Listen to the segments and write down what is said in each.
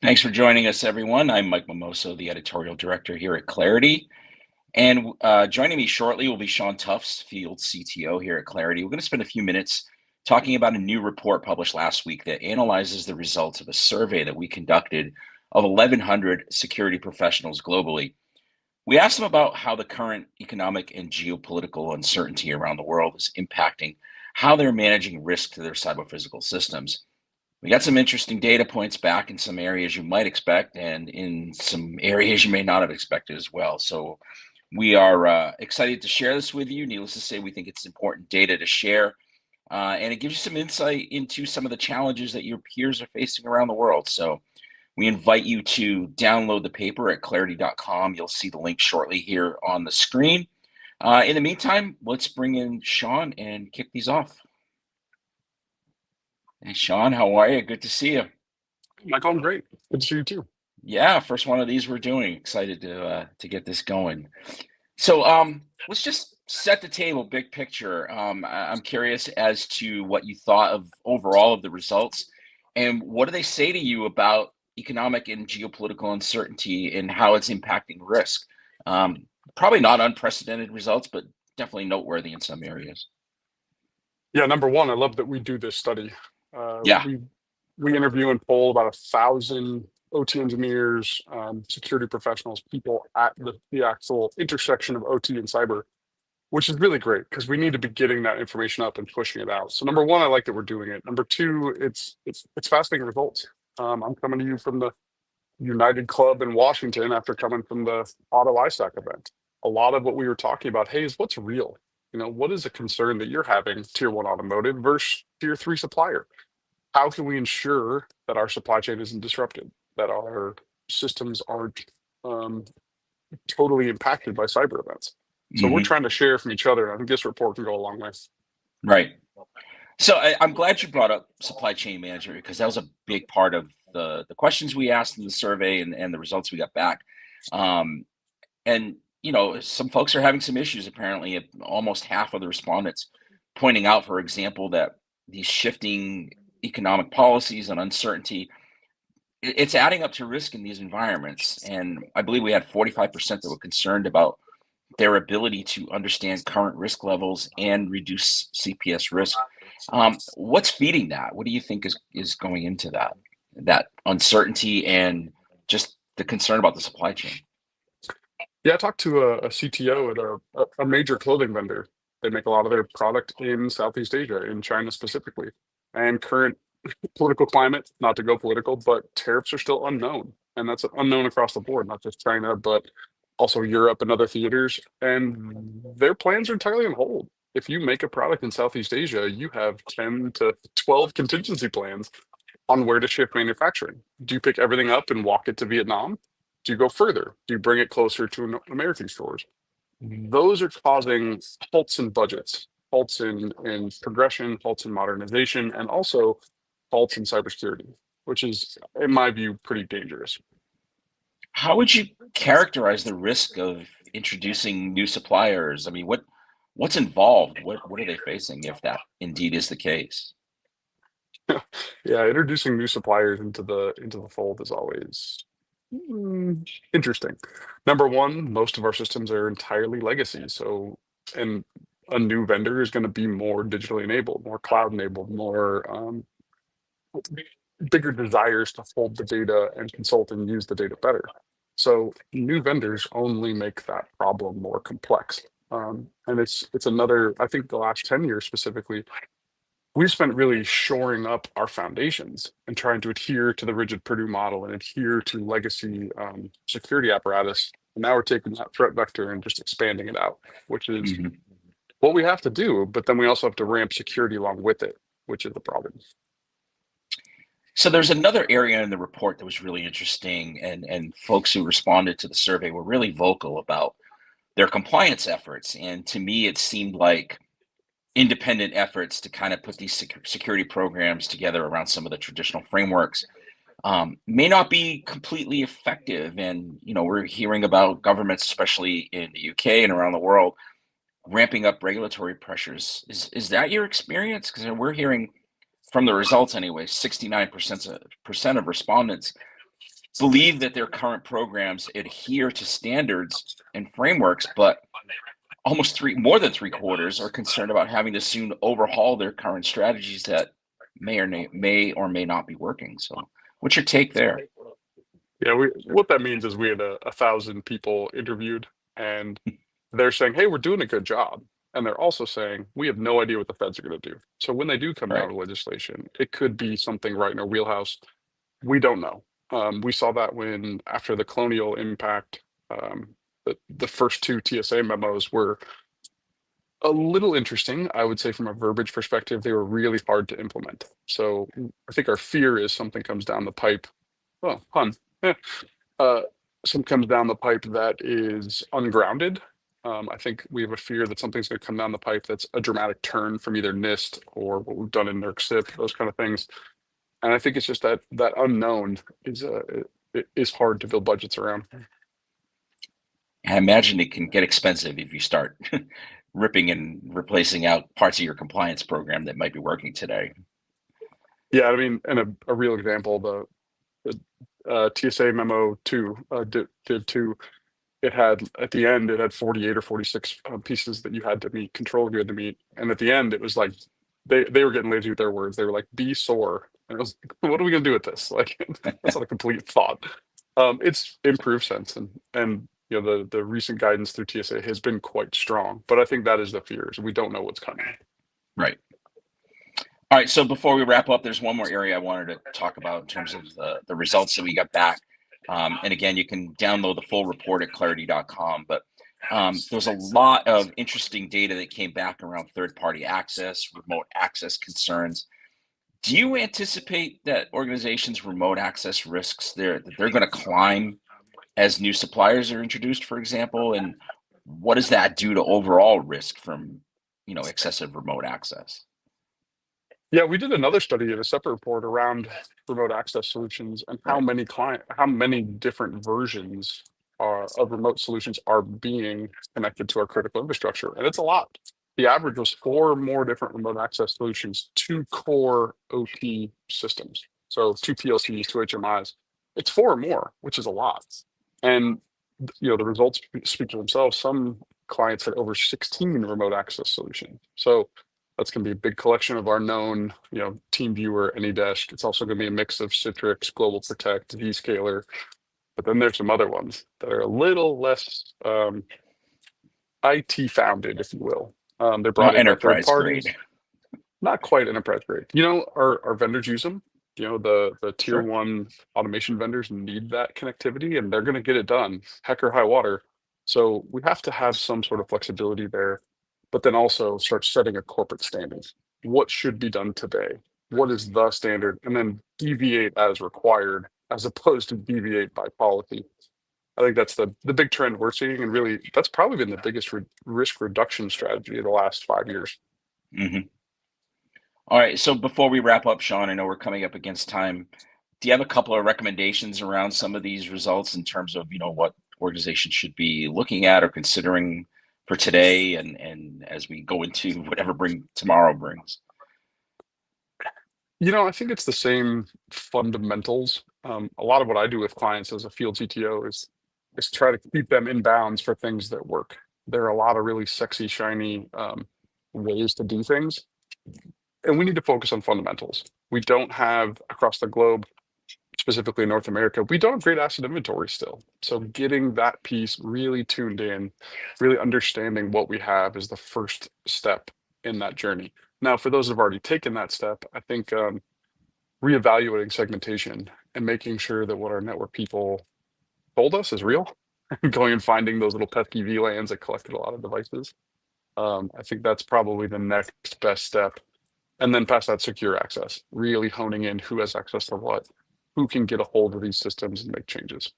Thanks for joining us, everyone. I'm Mike Mimoso, the editorial director here at Claroty. And joining me shortly will be Sean Tufts, field CTO here at Claroty. We're going to spend a few minutes talking about a new report published last week that analyzes the results of a survey that we conducted of 1,100 security professionals globally. We asked them about how the current economic and geopolitical uncertainty around the world is impacting how they're managing risk to their cyber-physical systems. We got some interesting data points back in some areas you might expect and in some areas you may not have expected as well. So we are excited to share this with you. Needless to say, we think it's important data to share, and it gives you some insight into some of the challenges that your peers are facing around the world. So we invite you to download the paper at claroty.com. You'll see the link shortly here on the screen. In the meantime, let's bring in Sean and kick these off. Hey, Sean, how are you? Good to see you. Michael, I'm great. Good to see you too. Yeah, first one of these we're doing. Excited to get this going. So let's just set the table, big picture. I'm curious as to what you thought of overall of the results, and what do they say to you about economic and geopolitical uncertainty and how it's impacting risk? Probably not unprecedented results, but definitely noteworthy in some areas. Yeah, number one, I love that we do this study. Yeah. We interview and poll about 1,000 OT engineers, security professionals, people at the actual intersection of OT and cyber, which is really great because we need to be getting that information up and pushing it out. So number one, I like that we're doing it. Number two, it's fascinating results. I'm coming to you from the United Club in Washington after coming from the Auto ISAC event. A lot of what we were talking about, hey, is what's real? What is a concern that you're having, tier one automotive versus tier three supplier? How can we ensure that our supply chain isn't disrupted, that our systems aren't totally impacted by cyber events? So we're trying to share from each other. I think this report can go a long way. Right. So I'm glad you brought up supply chain management because that was a big part of the questions we asked in the survey and the results we got back. And some folks are having some issues apparently. Almost half of the respondents pointing out, for example, that these shifting economic policies and uncertainty, it's adding up to risk in these environments. And I believe we had 45% that were concerned about their ability to understand current risk levels and reduce CPS risk. What's feeding that? What do you think is going into that uncertainty and just the concern about the supply chain? Yeah, I talked to a CTO at a major clothing vendor. They make a lot of their product in Southeast Asia, in China specifically. And current political climate, not to go political, but tariffs are still unknown. And that's unknown across the board, not just China, but also Europe and other theaters. And their plans are entirely on hold. If you make a product in Southeast Asia, you have 10 to 12 contingency plans on where to shift manufacturing. Do you pick everything up and walk it to Vietnam? Do you go further? Do you bring it closer to American stores? Those are causing halts in budgets, halts in progression, halts in modernization, and also halts in cybersecurity, which is, in my view, pretty dangerous. How would you characterize the risk of introducing new suppliers? I mean, what's involved? What are they facing if that indeed is the case? Yeah, introducing new suppliers into the fold is always interesting. Number one, most of our systems are entirely legacy. So, and a new vendor is going to be more digitally enabled, more cloud enabled, more bigger desires to hold the data and consult and use the data better. So new vendors only make that problem more complex. And it's another, I think the last 10 years specifically, we've spent really shoring up our foundations and trying to adhere to the rigid Purdue model and adhere to legacy security apparatus. And now we're taking that threat vector and just expanding it out, which is what we have to do. But then we also have to ramp security along with it, which is the problem. So there's another area in the report that was really interesting, and folks who responded to the survey were really vocal about their compliance efforts. And to me, it seemed like independent efforts to kind of put these security programs together around some of the traditional frameworks may not be completely effective. And, we're hearing about governments, especially in the UK and around the world, ramping up regulatory pressures. Is that your experience? Because we're hearing from the results anyway, 69% of respondents believe that their current programs adhere to standards and frameworks, but more than three-quarters are concerned about having to soon overhaul their current strategies that may or may not be working. So what's your take there? Yeah, what that means is we had 1,000 people interviewed, and they're saying, "Hey, we're doing a good job," and they're also saying, "We have no idea what the feds are going to do." So when they do come down Right. with legislation, it could be something right in our wheelhouse. We don't know. We saw that when after the colonial impact, the first two TSA memos were a little interesting. I would say from a verbiage perspective, they were really hard to implement. So I think our fear is something comes down the pipe. Oh, pun. eh, uh, Some comes down the pipe that is ungrounded. I think we have a fear that something's going to come down the pipe that's a dramatic turn from either NIST or what we've done in NERC SIP, those kind of things. And I think it's just that unknown is hard to build budgets around. I imagine it can get expensive if you start ripping and replacing out parts of your compliance program that might be working today. Yeah, I mean, and a real example, the TSA memo two, div two, it had at the end it had 48 or 46 pieces that you had to meet, control you had to meet, and at the end it was like they were getting lazy with their words. They were like, "Be SOAR," and it was, "What are we gonna do with this?" Like that's not a complete thought. It's improved since, and the recent guidance through TSA has been quite strong, but I think that is the fear is we don't know what's coming. Right. All right. So before we wrap up, there's one more area I wanted to talk about in terms of the results that we got back. And again, you can download the full report at Claroty.com. But there's a lot of interesting data that came back around third-party access, remote access concerns. Do you anticipate that organizations' remote access risks that they're going to climb as new suppliers are introduced, for example? And what does that do to overall risk from excessive remote access? Yeah, we did another study in a separate report around remote access solutions and Right. how many different versions of remote solutions are being connected to our critical infrastructure, and it's a lot. The average was four more different remote access solutions, two core OT systems, so two PLCs, two HMIs. It's four or more, which is a lot, and the results speak for themselves. Some clients had over 16 remote access solutions, so that's going to be a big collection of our known, TeamViewer, AnyDesk. It's also going to be a mix of Citrix, Global Protect, Zscaler. But then there's some other ones that are a little less IT founded, if you will. They're brought Not in by third enterprise grade. parties, not quite enterprise grade. Our vendors use them. The tier Sure. one automation vendors need that connectivity, and they're going to get it done, heck or high water. So we have to have some sort of flexibility there, but then also start setting a corporate standard. What should be done today? What is the standard? And then deviate as required, as opposed to deviate by policy. I think that's the big trend we're seeing, and really that's probably been the biggest risk reduction strategy of the last 5 years. Hmm. All right. So before we wrap up, Sean, I know we're coming up against time. Do you have a couple of recommendations around some of these results in terms of, what organizations should be looking at or considering for today and as we go into whatever tomorrow brings? I think it's the same fundamentals. A lot of what I do with clients as a field CTO is try to keep them in bounds for things that work. There are a lot of really sexy, shiny ways to do things, and we need to focus on fundamentals. We don't have across the globe, specifically in North America, we don't have great asset inventory still. So getting that piece really tuned in, really understanding what we have is the first step in that journey. Now, for those who've already taken that step, I think reevaluating segmentation and making sure that what our network people told us is real, going and finding those little pesky VLANs that collected a lot of devices. I think that's probably the next best step. And then past that, secure access, really honing in who has access to what, who can get a hold of these systems and make changes.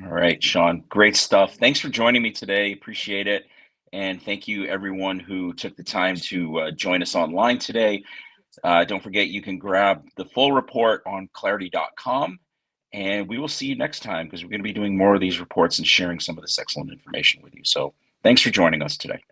All right, Sean, great stuff. Thanks for joining me today. Appreciate it. And thank you, everyone who took the time to join us online today. Don't forget, you can grab the full report on Claroty.com. And we will see you next time because we're going to be doing more of these reports and sharing some of this excellent information with you. So thanks for joining us today.